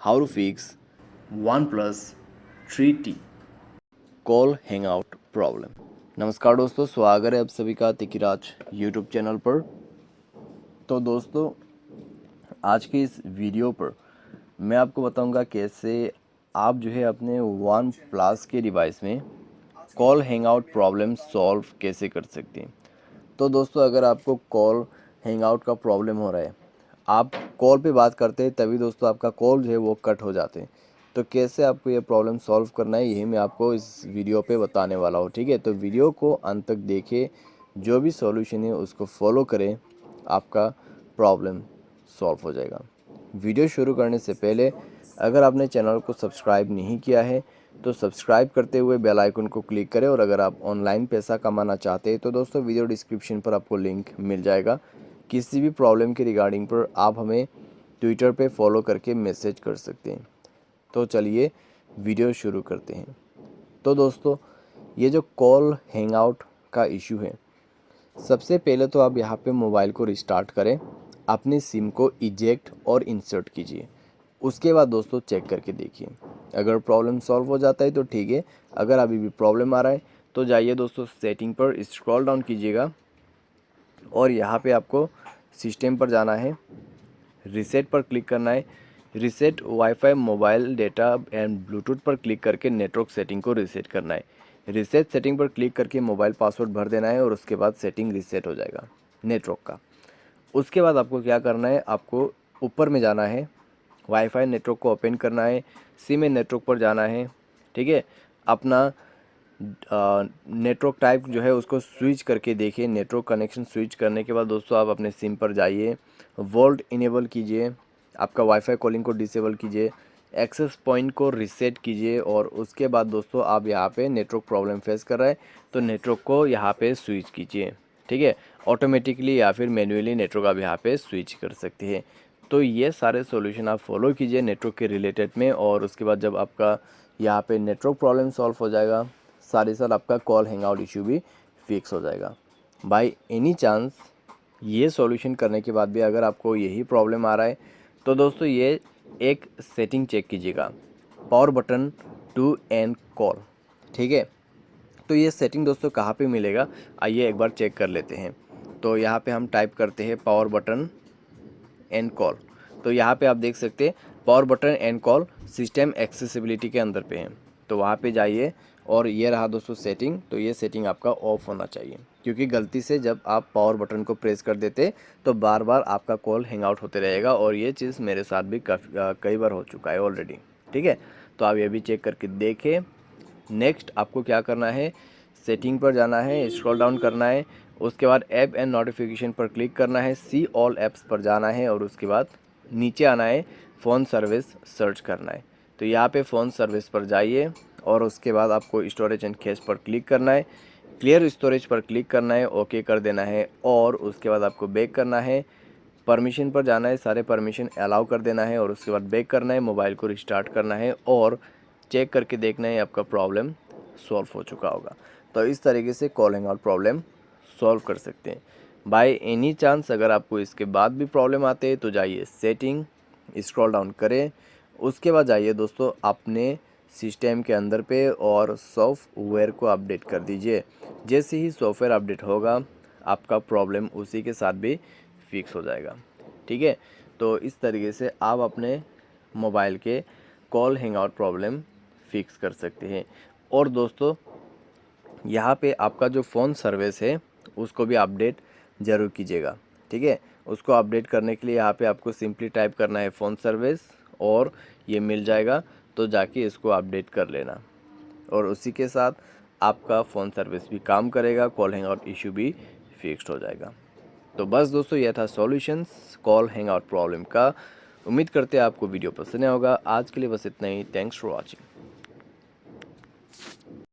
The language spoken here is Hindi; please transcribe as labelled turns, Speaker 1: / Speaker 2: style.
Speaker 1: how to fix OnePlus 3T call hangout problem. नमस्कार दोस्तों, स्वागत है आप सभी का तिकीराज यूट्यूब चैनल पर। तो दोस्तों, आज के इस वीडियो पर मैं आपको बताऊंगा कैसे आप जो है अपने वन प्लस के डिवाइस में कॉल हैंगआउट प्रॉब्लम सॉल्व कैसे कर सकते हैं। तो दोस्तों, अगर आपको कॉल हैंगआउट का प्रॉब्लम हो रहा है, आप कॉल पे बात करते हैं तभी दोस्तों आपका कॉल जो है वो कट हो जाते हैं। तो कैसे आपको ये प्रॉब्लम सॉल्व करना है, यही मैं आपको इस वीडियो पे बताने वाला हूँ। ठीक है, तो वीडियो को अंत तक देखें, जो भी सॉल्यूशन है उसको फॉलो करें, आपका प्रॉब्लम सॉल्व हो जाएगा। वीडियो शुरू करने से पहले अगर आपने चैनल को सब्सक्राइब नहीं किया है तो सब्सक्राइब करते हुए बेल आइकन को क्लिक करें। और अगर आप ऑनलाइन पैसा कमाना चाहते हैं तो दोस्तों वीडियो डिस्क्रिप्शन पर आपको लिंक मिल जाएगा। किसी भी प्रॉब्लम के रिगार्डिंग पर आप हमें ट्विटर पे फॉलो करके मैसेज कर सकते हैं। तो चलिए वीडियो शुरू करते हैं। तो दोस्तों, ये जो कॉल हैंगआउट का इशू है, सबसे पहले तो आप यहाँ पे मोबाइल को रिस्टार्ट करें, अपनी सिम को इजेक्ट और इंसर्ट कीजिए। उसके बाद दोस्तों चेक करके देखिए, अगर प्रॉब्लम सॉल्व हो जाता है तो ठीक है। अगर अभी भी प्रॉब्लम आ रहा है तो जाइए दोस्तों सेटिंग पर स्क्रॉल डाउन कीजिएगा और यहाँ पे आपको सिस्टम पर जाना है, रीसेट पर क्लिक करना है। Reset wifi mobile data and Bluetooth पर क्लिक करके नेटवर्क सेटिंग को रीसेट करना है। रीसेट सेटिंग पर क्लिक करके मोबाइल पासवर्ड भर देना है और उसके बाद सेटिंग रीसेट हो जाएगा नेटवर्क का। उसके बाद आपको क्या करना है, आपको ऊपर में जाना है, वाईफाई नेटवर्क को ओपन करना है, सिम नेटवर्क पर जाना है। ठीक है, अपना नेटवर्क टाइप जो है उसको स्विच करके देखिए। नेटवर्क कनेक्शन स्विच करने के बाद दोस्तों आप अपने सिम पर जाइए, वोल्ट इनेबल कीजिए, आपका वाईफाई कॉलिंग को डिसेबल कीजिए, एक्सेस पॉइंट को रीसेट कीजिए। और उसके बाद दोस्तों आप यहाँ पे नेटवर्क प्रॉब्लम फेस कर रहे हैं तो नेटवर्क को यहाँ पे स्विच कीजिए। ठीक है, ऑटोमेटिकली या फिर मैन्युअली नेटवर्क आप यहाँ पे स्विच कर सकते हैं। तो ये सारे सॉल्यूशन आप फॉलो कीजिए नेटवर्क के रिलेटेड में, और उसके बाद जब आपका यहाँ पे नेटवर्क प्रॉब्लम सॉल्व हो जाएगा, साथ ही साथ आपका कॉल हैंगआउट इशू भी फिक्स हो जाएगा। बाय एनी चांस ये सॉल्यूशन करने के बाद भी अगर आपको यही प्रॉब्लम आ रहा है तो दोस्तों ये एक सेटिंग चेक कीजिएगा, power button to end call. ठीक है, तो ये सेटिंग दोस्तों कहाँ पे मिलेगा, आइए एक बार चेक कर लेते हैं। तो यहाँ पे हम टाइप करते हैं पावर बटन एंड कॉल। तो यहाँ पे आप देख सकते हैं power button and call system accessibility के अंदर पे है। तो वहाँ पे जाइए और ये रहा दोस्तों सेटिंग। तो ये सेटिंग आपका ऑफ होना चाहिए, क्योंकि गलती से जब आप पावर बटन को प्रेस कर देते तो बार बार आपका कॉल हैंग आउट होते रहेगा, और ये चीज़ मेरे साथ भी कई बार हो चुका है ऑलरेडी। ठीक है, तो आप ये भी चेक करके देखें। नेक्स्ट आपको क्या करना है, सेटिंग पर जाना है, स्क्रॉल डाउन करना है, उसके बाद ऐप एंड नोटिफिकेशन पर क्लिक करना है, सी ऑल ऐप्स पर जाना है और उसके बाद नीचे आना है, फ़ोन सर्विस सर्च करना है। तो यहाँ पे फ़ोन सर्विस पर जाइए और उसके बाद आपको स्टोरेज एंड कैश पर क्लिक करना है, क्लियर स्टोरेज पर क्लिक करना है, ओके कर देना है और उसके बाद आपको बैक करना है, परमिशन पर जाना है, सारे परमिशन अलाउ कर देना है और उसके बाद बैक करना है, मोबाइल को रिस्टार्ट करना है और चेक करके देखना है आपका प्रॉब्लम सॉल्व हो चुका होगा। तो इस तरीके से call hang out problem solve कर सकते हैं। बाय एनी चांस अगर आपको इसके बाद भी प्रॉब्लम आते हैं तो जाइए सेटिंग, स्क्रॉल डाउन करें, उसके बाद जाइए दोस्तों अपने सिस्टम के अंदर पे और सॉफ्टवेयर को अपडेट कर दीजिए। जैसे ही सॉफ्टवेयर अपडेट होगा आपका प्रॉब्लम उसी के साथ भी फिक्स हो जाएगा। ठीक है, तो इस तरीके से आप अपने मोबाइल के call hang out problem fix कर सकते हैं। और दोस्तों यहाँ पे आपका जो फ़ोन सर्विस है उसको भी अपडेट ज़रूर कीजिएगा। ठीक है, उसको अपडेट करने के लिए यहाँ पे आपको सिंपली टाइप करना है फ़ोन सर्विस और ये मिल जाएगा, तो जाके इसको अपडेट कर लेना और उसी के साथ आपका फ़ोन सर्विस भी काम करेगा, कॉल हैंग आउट इशू भी फिक्स्ड हो जाएगा। तो बस दोस्तों यह था solutions call hang out problem का। उम्मीद करते हैं आपको वीडियो पसंद आया होगा। आज के लिए बस इतना ही। Thanks for watching.